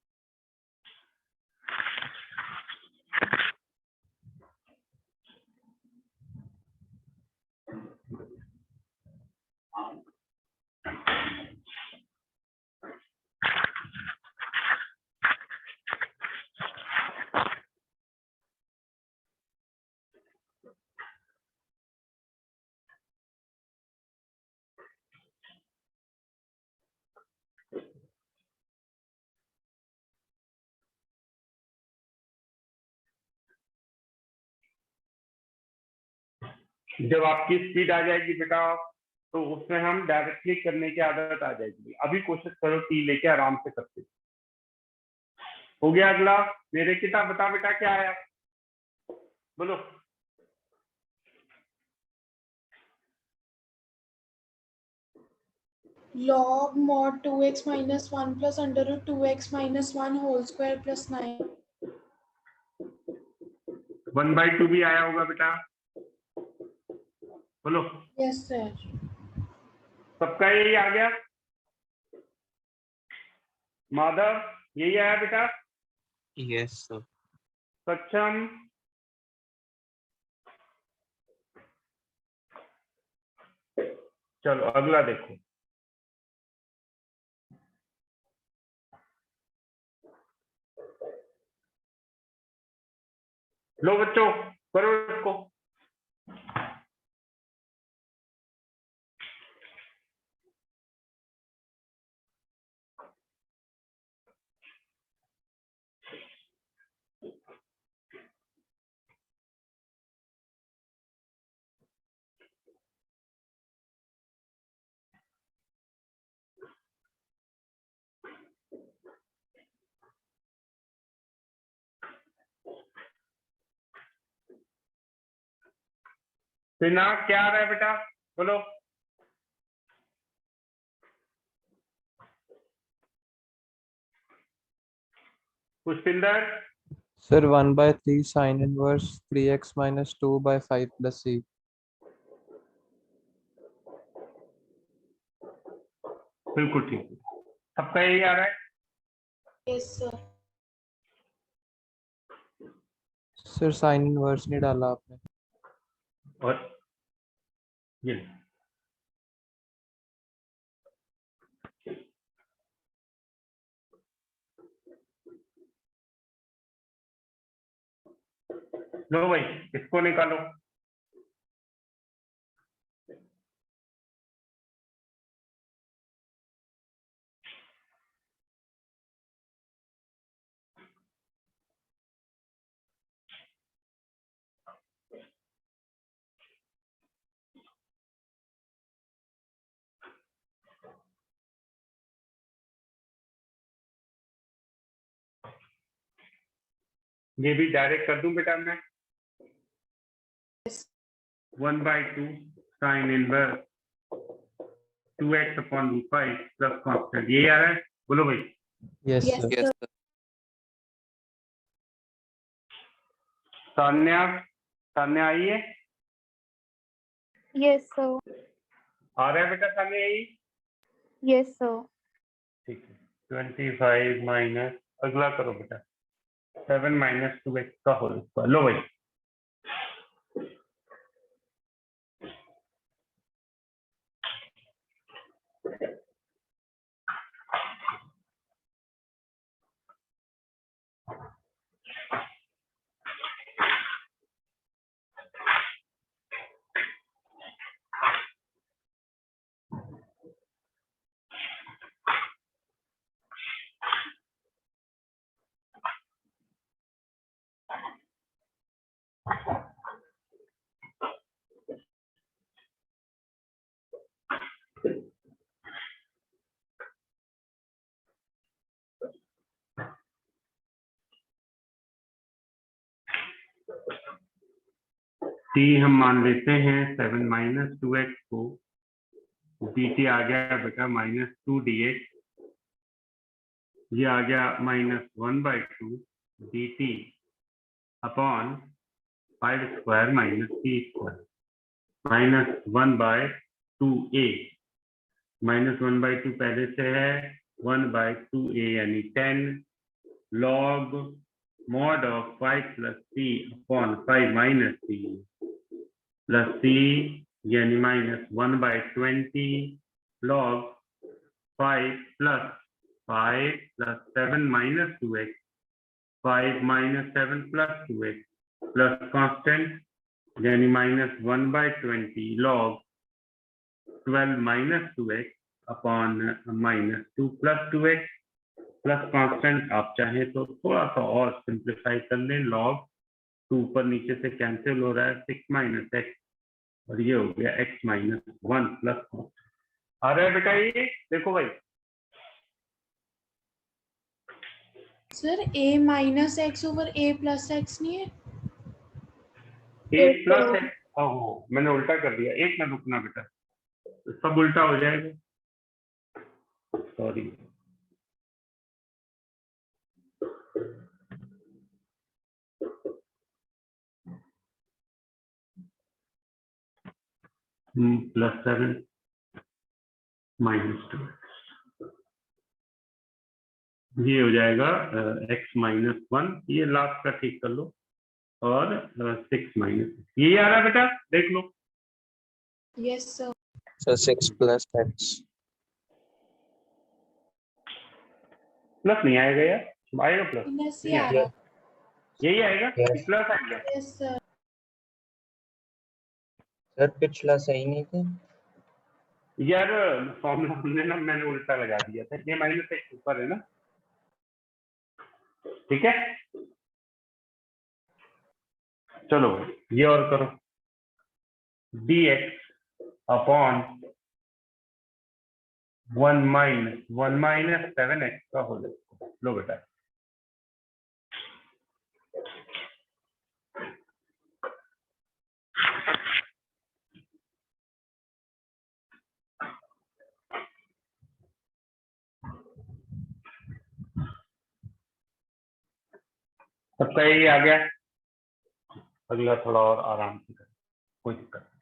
जब आपकी स्पीड आ जाएगी बेटा तो उसमें हम डायरेक्टली करने की आदत आ जाएगी। अभी कोशिश करो टी लेके आराम से करते। हो गया अगला। मेरे किताब बता बेटा क्या आया, बोलो। log mod 2x minus 1 plus under root 2x minus 1 whole square plus 9. 1/2 भी आया होगा बेटा, बोलो Yes, sir. सबका यही आ गया? माधव यही आया बेटा? Yes sir. सक्षम, चलो अगला देखो। लो बच्चों करो इसको। सिन्हा क्या आ रहा है बेटा, बोलो। Pushpinder, Sir, 1/3 sin inverse 3x minus 2 by 5 plus c. बिल्कुल ठीक, सबका यही आ रहा है? Yes, sir. Sir, sin inverse नहीं डाला आपने। और ये लो भाई इसको निकालो। ये भी डायरेक्ट कर दूं बेटा मैं? 1/2 sine inverse 2x upon root 5 plus constant, ये आ रहा है? बोलो भाई। Yes, Yes, sir. Yes, sir. Tanya, Tanya आई है? Yes, sir. आ रहा है बेटा तान्या यही? Yes, sir. ठीक है, 25 माइनस, अगला करो बेटा, 7 माइनस 2x का होल स्क्वायर। लो भाई टी हम मान लेते हैं 7 माइनस 2x को, dt आ गया बेटा -2 dx, ये आ गया -1/2 dt upon 5 square minus c square -1/2a, -1/2 पहले से है, 1/2a यानी 10 log mod of 5 plus c upon 5 minus c plus c यानी -1/20 log 5 plus 5 plus 7 minus 2x 5 minus 7 plus 2x plus constant यानी -1/20 log 12 minus 2x upon -2 plus 2x plus constant. आप चाहें तो थोड़ा सा और सिंप्लीफाई कर लें, लॉग 2 ऊपर नीचे से कैंसिल हो रहा है, 6 माइनस एक्स, और ये हो गया x माइनस 1 प्लस आ रहा है बेटा, ये देखो भाई। Sir a minus x over a plus x नहीं है? a प्लस एक्स, ओहो मैंने उल्टा कर दिया, एक ना रुकना बेटा, सब उल्टा हो जाएगा। सॉरी, +7 -2, ये हो जाएगा x-1, ये लास्ट का ठीक कर लो, और 6 - ये आ रहा है बेटा, देख लो। Yes, sir. So 6 plus x. Plus नहीं आएगा यार, आएगा प्लस? Minus नहीं ही आ आएगा। रहा है. यही आएगा कि Yes. प्लस आएगा? Yes, sir. सर पिछला सही नहीं था। यार फॉर्मूला हमने ना, मैंने उल्टा लगा दिया था, ये -x ऊपर है ना, ठीक है। चलो ये और करो, dx अपॉन 1 - 7x का हो जाएगा। लो बेटा, सबका यही आ गया। अगला थोड़ा और आराम से करें, कोई दिक्कत नहीं।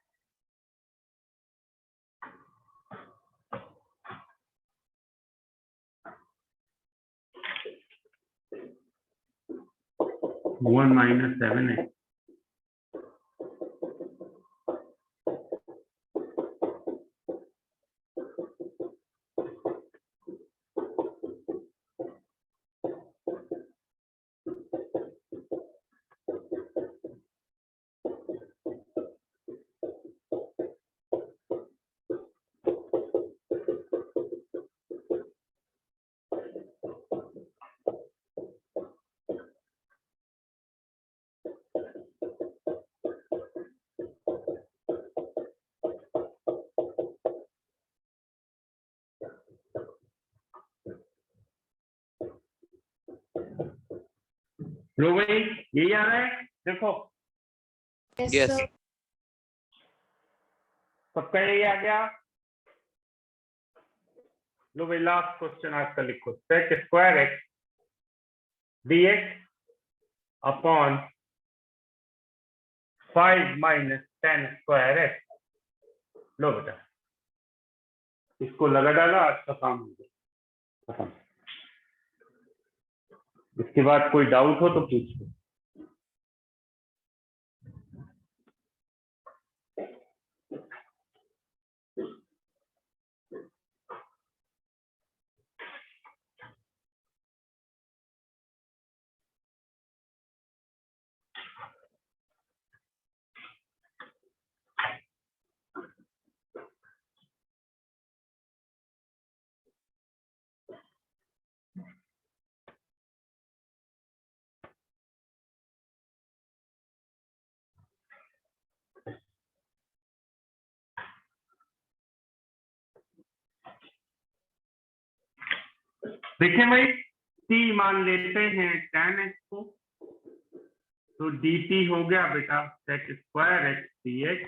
-1 - 7x लो भाई, यही आ रहा है, देखो Yes, Yes. sir. सबका यही आ गया। लो भाई, लास्ट क्वेश्चन आज का लिखो, sec² x dx upon 5 - 10² x। लो बेटा, इसको लगा डाला, आज का काम हो गया खत्म। इसके बाद कोई डाउट हो तो पूछ लो। देखिए भाई, t मान लेते हैं tan x को, तो dt हो गया बेटा sec² x dx,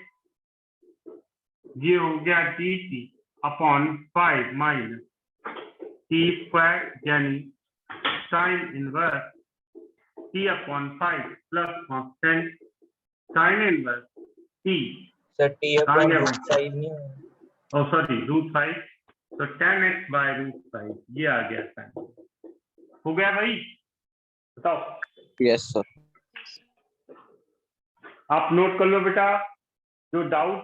ये हो गया dt अपॉन 5 - t² यानी sin inverse t upon 5 plus constant sin inverse t, sir t upon √5 नहीं है। ओ सॉरी √5, तो tan x बाय √5, ये आ गया sin। हो गया भाई, बताओ। Yes sir. आप नोट कर लो बेटा, जो डाउट